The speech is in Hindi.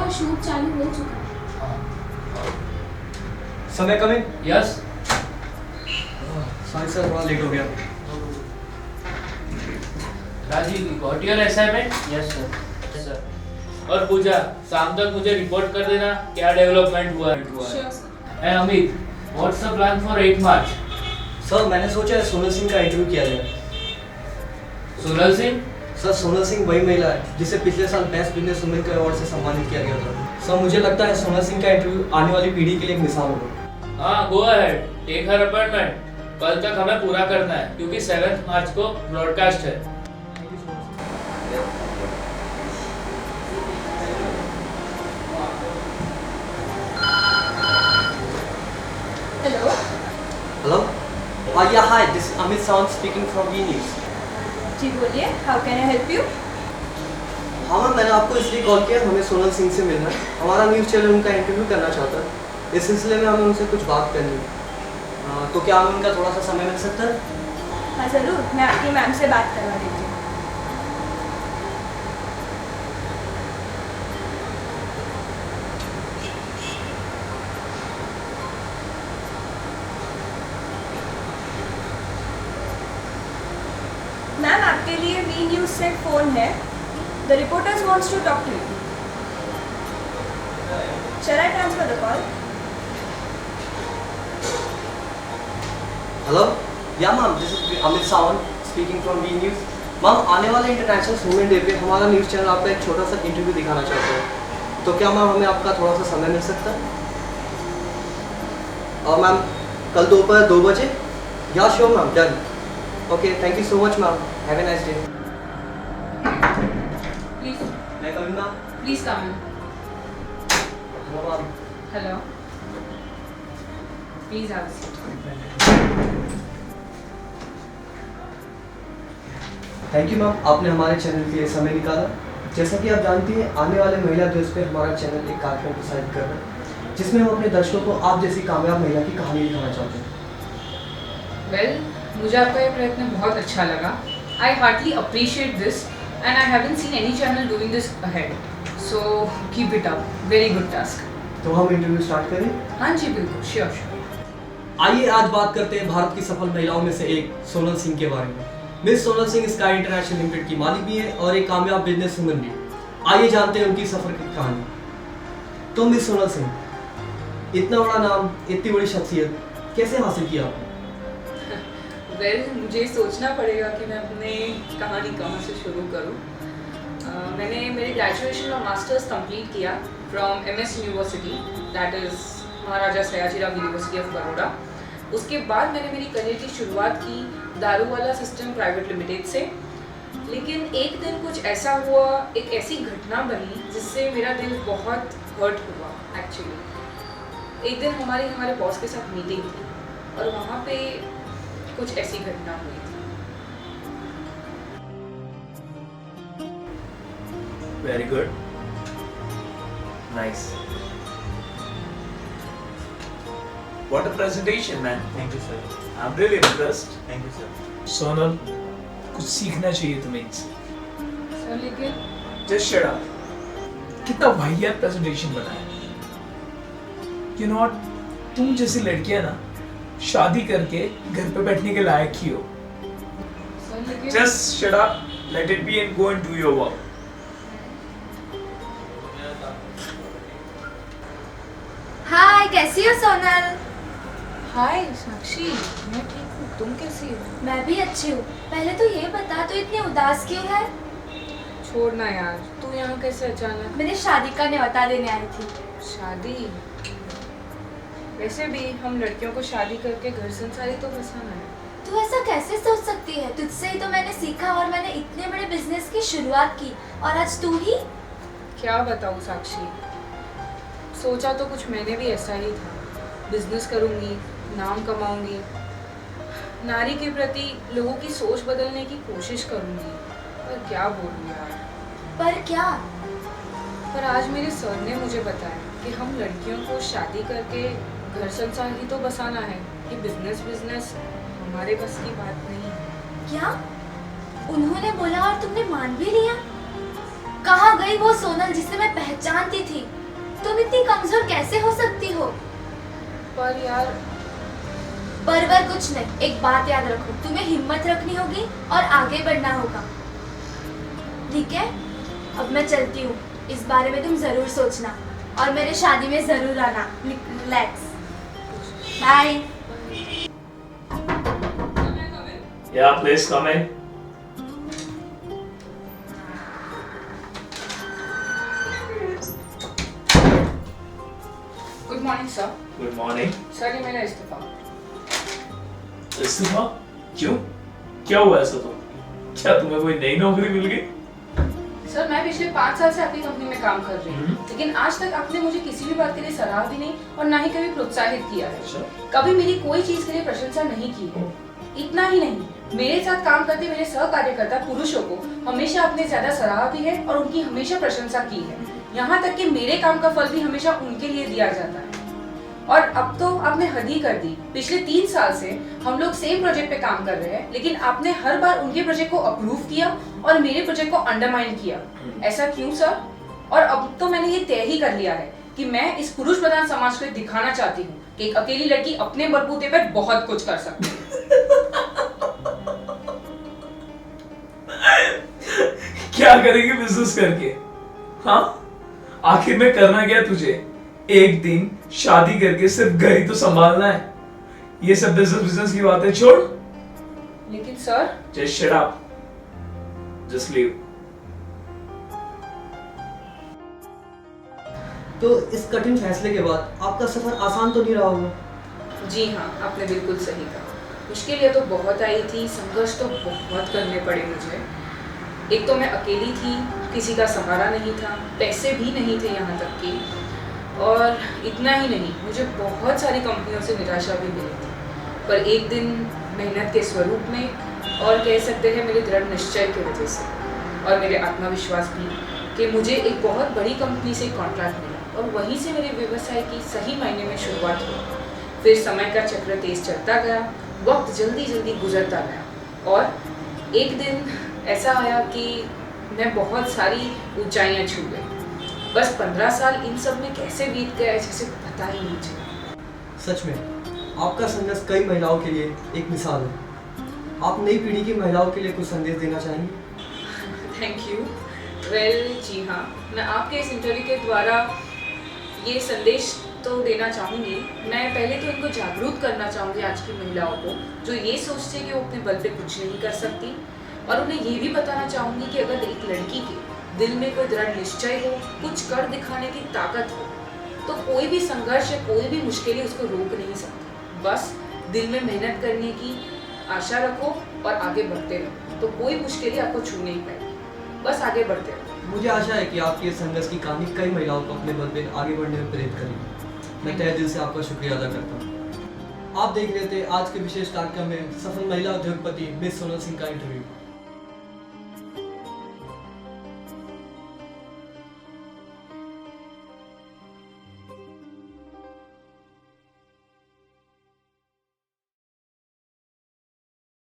का शूट चालू हो चुका है। Samay coming? Yes sorry sir, थोड़ा लेट हो गया। Rajiv, got your assignment? Yes sir. Yes sir. और पूजा, शाम तक मुझे रिपोर्ट कर देना क्या डेवलपमेंट हुआ है। Sure sir. And Amit, what's the plan for 8 March? Sir मैंने सोचा है सोनल सिंह का इंटरव्यू किया जाए। सोनल सिंह? सर सोनल सिंह वही महिला है जिसे पिछले साल बेस्ट बिजनेस वुमेन के अवार्ड से सम्मानित किया गया था। सर मुझे लगता है सोनल सिंह का इंटरव्यू आने वाली पीढ़ी के लिए एक मिसाल होगा। हाँ, go ahead, take her appointment. कल तक हमें पूरा करना है क्योंकि 7 मार्च को ब्रॉडकास्ट है। Hello. Hello, yeah hi, this is Amit Sawant speaking from V News. जी बोलिए, how can I help you? हाँ मैम, मैंने आपको इसलिए कॉल किया, हमें सोनल सिंह से मिलना है। हमारा न्यूज़ चैनल उनका इंटरव्यू करना चाहता है। इस सिलसिले में हमें उनसे कुछ बात करनी है। तो क्या हमें उनका थोड़ा सा समय मिल सकता है? हाँ ज़रूर, मैं आपकी मैम से बात करवा देती हूँ। मैम, आपके लिए वी न्यूज़ से फ़ोन है। The reporters wants to talk to you. Shall I transfer the call? Hello, yeah ma'am, this is Amit Sawant speaking from V News. Ma'am, आने वाले इंटरनेशनल वुमेन डे पे हमारा न्यूज़ चैनल आपका एक छोटा सा इंटरव्यू दिखाना चाहता है। तो क्या मैम हमें आपका थोड़ा सा समय मिल सकता है? और मैम कल दोपहर 2 बजे? या sure ma'am, done. Okay, thank you so much ma'am, have a nice day. Please, मैं coming ma'am? please come in. Hello ma'am. Hello. Please have a seat. Thank you ma'am, आपने हमारे चैनल के लिए समय निकाला। जैसा कि आप जानती हैं, आने वाले महिला दिवस पे हमारा चैनल एक कार्यक्रम प्रसारित कर रहा है जिसमें हम अपने दर्शकों को आप जैसी कामयाब महिला की कहानी दिखाना चाहते हैं। Well, मुझे आपका ये प्रयत्न बहुत अच्छा लगा. I heartily appreciate this and I haven't seen any channel doing this ahead. So keep it up. Very good task. तो हम इंटरव्यू स्टार्ट करें? हाँ जी बिल्कुल, sure. आइए आज बात करते हैं भारत की सफल महिलाओं में से एक सोनल सिंह के बारे में। Miss Sonal Singh sky international limited की मालिक भी है और एक कामयाब बिजनेस वुमन भी। आइए जानते हैं उनकी सफर की कहानी। तो मिस सोनल सिंह, इतना बड़ा नाम, इतनी बड़ी शख्सियत कैसे हासिल किया आपने? Well, मुझे सोचना पड़ेगा कि मैं अपने कहानी कहाँ से शुरू करूँ. मैंने मेरे ग्रेजुएशन और मास्टर्स कंप्लीट किया from MS university, that is Maharaja Sayajirao university of Baroda. उसके बाद मैंने मेरी करियर की शुरुआत की दारूवाला सिस्टम प्राइवेट लिमिटेड से. लेकिन एक दिन कुछ ऐसा हुआ, एक ऐसी घटना बनी जिससे मेरा दिल बहुत हर्ट हुआ एक्चुअली. एक दिन हमारे बॉस के साथ मीटिंग थी और वहाँ पे कुछ ऐसी घटना हुई थी. Very good. Nice. What a presentation, man. Thank you sir. I'm really impressed. Thank you sir. Sonal, कुछ सीखना चाहिए तुम्हें इनसे। सर लेकिन Just shut up. कितना वाहियात प्रेजेंटेशन बनाया। यू नो व्हाट, तुम जैसी लड़कियां ना शादी करके घर पे बैठने के लायक ही हो। सर लेकिन Just shut up. Let it be and go and do your work. हाय, कैसी हो सोनल? हाय साक्षी, मैं ठीक हूँ, तुम कैसी हो? मैं भी अच्छी हूँ। पहले तो ये बता, तू इतनी उदास क्यों है? छोड़ना यार, तू यहाँ कैसे अचानक? मैंने शादी का न्योता देने आई थी। शादी? वैसे भी हम लड़कियों को शादी करके घर संसार ही तो बसाना है. तू ऐसा कैसे सोच सकती है? तुझसे ही तो मैंने सीखा और मैंने इतने बड़े बिजनेस की शुरुआत की, और आज तू ही? क्या बताऊँ साक्षी, सोचा तो कुछ मैंने भी ऐसा ही था. बिजनेस करूँगी, नाम कमाऊँगी, नारी के प्रति लोगों की सोच बदलने की कोशिश करूँगी. पर क्या बोलूँ यार. पर क्या? पर आज मेरे सर ने मुझे बताया कि हम लड़कियों को शादी करके घर संसार ही तो बसाना है. ये बिजनेस हमारे बस की बात नहीं है. क्या उन्होंने बोला और तुमने मान भी लिया? कहाँ गई वो सोनल जिसे मैं पहचानती थी? तुम इतनी कमजोर कैसे हो सकती हो? पर यार पर कुछ नहीं, एक बात याद रखो, तुम्हें हिम्मत रखनी होगी और आगे बढ़ना होगा, ठीक है? अब मैं चलती हूँ, इस बारे में तुम जरूर सोचना और मेरे शादी में जरूर आना। Relax, bye. Yeah, please come in. Good morning sir. Good morning. Sir ये मेरा इस्तीफा। इस्तीफा? क्यों? क्या हुआ ऐसा तो? क्या तुम्हें कोई नई नौकरी मिल गई? सर मैं पिछले 5 साल से आपकी कंपनी में काम कर रही हूँ, लेकिन आज तक आपने मुझे किसी भी बात के लिए सराहा भी नहीं और ना ही कभी प्रोत्साहित किया है। अच्छा। कभी मेरी कोई चीज के लिए प्रशंसा नहीं की है। इतना ही नहीं, मेरे साथ काम करते मेरे सहकार्यकर्ता पुरुषों को हमेशा आपने ज्यादा सराहा भी है और उनकी हमेशा प्रशंसा की है। यहाँ तक कि मेरे काम का फल भी हमेशा उनके लिए दिया जाता है। और अब तो आपने हद ही कर दी। पिछले 3 साल से हम लोग सेम प्रोजेक्ट पे काम कर रहे हैं, लेकिन आपने हर बार उनके प्रोजेक्ट को अप्रूव किया और मेरे प्रोजेक्ट को अंडरमाइन किया। ऐसा क्यों सर? और अब तो मैंने ये तय ही कर लिया है कि मैं इस पुरुष प्रधान समाज को दिखाना चाहती हूँ कि एक अकेली लड़की अपने बलबूते पर बहुत कुछ कर सकती है। क्या करेगी बिजनेस करके? हाँ, आखिर में करना क्या तुझे? एक दिन शादी करके सिर्फ घर ही तो संभालना है। ये सब बिजनेस की बातें छोड़। लेकिन sir Just shut up. Just leave. तो इस कठिन फैसले के बाद आपका सफर आसान तो नहीं रहा होगा? जी हाँ, आपने बिल्कुल सही कहा। मुश्किलें तो बहुत आई थी, संघर्ष तो बहुत करने पड़े मुझे। एक तो मैं अकेली थी, किसी का सहारा नहीं था, पैसे भी नहीं थे यहाँ तक कि, और इतना ही नहीं, मुझे बहुत सारी कंपनियों से निराशा भी मिली थी। पर एक दिन मेहनत के स्वरूप में और कह सकते हैं मेरे दृढ़ निश्चय की वजह से और मेरे आत्मविश्वास भी कि मुझे एक बहुत बड़ी कंपनी से कॉन्ट्रैक्ट मिला और वहीं से मेरे व्यवसाय की सही मायने में शुरुआत हुई। फिर समय का चक्र तेज चलता गया, वक्त जल्दी जल्दी गुजरता गया और एक दिन ऐसा आया कि मैं बहुत सारी ऊंचाइयां छू गई। बस 15 साल इन सब में कैसे बीत गए जैसे पता ही नहीं चला। सच में आपका संघर्ष कई महिलाओं के लिए एक मिसाल है। आप नई पीढ़ी की महिलाओं के लिए कुछ संदेश देना चाहेंगे? Thank you. वेल जी हाँ, मैं आपके इस इंटरव्यू के द्वारा ये संदेश तो देना चाहूँगी। मैं पहले तो इनको जागरूक करना चाहूँगी, आज की महिलाओं को जो ये सोचते हैं कि वो अपने बल पे कुछ नहीं कर सकती, और उन्हें ये भी बताना चाहूँगी कि अगर एक लड़की के दिल में कोई दृढ़ निश्चय हो, कुछ कर दिखाने की ताकत हो, तो कोई भी संघर्ष या कोई भी मुश्किलें उसको रोक नहीं सकती। बस दिल में मेहनत करने की आशा रखो और आगे बढ़ते रहो, तो कोई मुश्किलें आपको छू नहीं पाएगी। बस आगे बढ़ते रहो। मुझे आशा है कि आपकी इस संघर्ष की कहानी कई महिलाओं को अपने बल पे आगे बढ़ने में प्रेरित करेगी। मैं तहे दिल से आपका शुक्रिया अदा करता हूँ। आप देख रहे थे आज के विशेष कार्यक्रम में सफल महिला उद्योगपति मिस सोनल सिंह का इंटरव्यू।